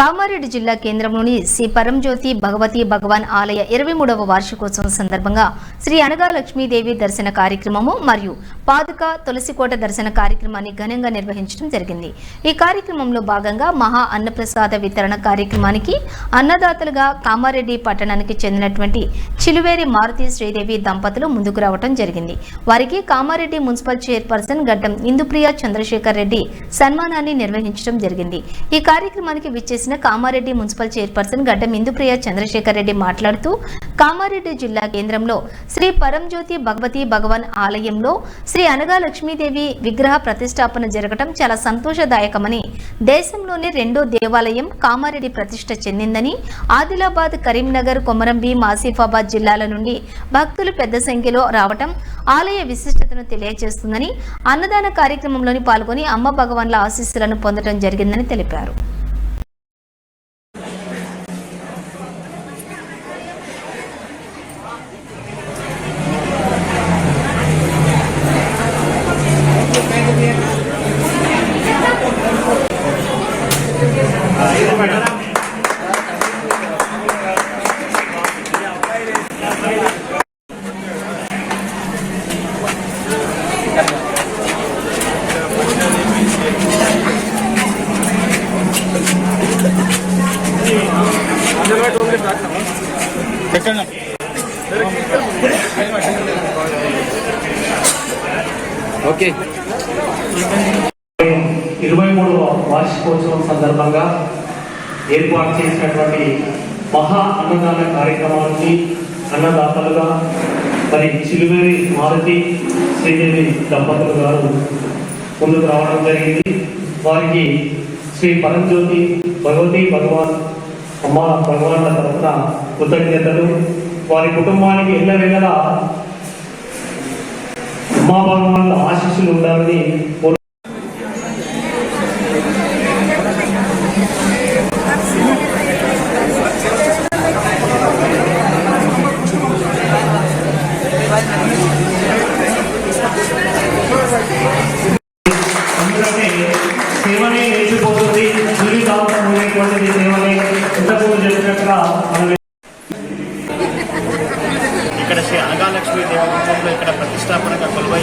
కామారెడ్డి జిల్లా కేంద్రంలోని శ్రీ పరంజ్యోతి భగవతి భగవాన్ ఆలయ 23వ వార్షికోత్సవం సందర్భంగా శ్రీ అనగా లక్ష్మీదేవి దర్శన కార్యక్రమము మరియు పాదుక తులసికోట దర్శన కార్యక్రమాన్ని ఘనంగా నిర్వహించడం జరిగింది। ఈ కార్యక్రమంలో భాగంగా మహా అన్నప్రసాద వితరణ కార్యక్రమానికి అన్నదాతలుగా కామారెడ్డి పట్టణానికి చెందినటువంటి చిలువేరి మారుతి శ్రీదేవి దంపతులు ముందుకు రావడం జరిగింది। వారికి కామారెడ్డి మున్సిపల్ చైర్పర్సన్ గడ్డం ఇందుప్రియ చంద్రశేఖర్ రెడ్డి సన్మానాన్ని నిర్వహించడం జరిగింది। ఈ కార్యక్రమానికి విచ్చేసిన కామారెడ్డి మున్సిపల్ చైర్పర్సన్ గడ్డం ఇందుప్రియ చంద్రశేఖర్ రెడ్డి మాట్లాడుతూ కామారెడ్డి జిల్లా కేంద్రంలో శ్రీ పరంజ్యోతి భగవతి భగవాన్ ఆలయంలో శ్రీ అనగా లక్ష్మీదేవి విగ్రహ ప్రతిష్టాపన జరగడం చాలా సంతోషదాయకమని, దేశంలోనే రెండో దేవాలయం కామారెడ్డి ప్రతిష్ఠ చెందిందని, ఆదిలాబాద్, కరీంనగర్, కొమరంభీం, ఆసిఫాబాద్ జిల్లాల నుండి భక్తులు పెద్ద సంఖ్యలో రావటం ఆలయ విశిష్టతను తెలియజేస్తుందని, అన్నదాన కార్యక్రమంలోని పాల్గొని అమ్మ భగవాన్ల ఆశీస్సులను పొందడం జరిగిందని తెలిపారు। ఓకే 23వ వార్షికోత్సవం సందర్భంగా ఏర్పాటు చేసినటువంటి మహా అన్నదాన కార్యక్రమానికి అన్నదాతలుగా మరి చిలువేరి మారుతి శ్రీదేవి దంపతులు గారు ముందుకు రావడం జరిగింది। వారికి శ్రీ పరంజ్యోతి భగవతి భగవాన్ అమ్మ భగవాన్ల తరఫున కృతజ్ఞతలు। వారి కుటుంబానికి ఎల్లవేళలా అమ్మా భగవాన్ల ఆశీస్సులు ఉండాలని సేవనే నేర్చిపోతుంది, జీవితాంతం ఉండేటువంటిది సేవనే ఇంతకుముందు చెప్పినట్టుగా ఇక్కడ శ్రీ అనగా లక్ష్మీ దేవాలయంలో ఇక్కడ ప్రతిష్టాపనగా కొలువై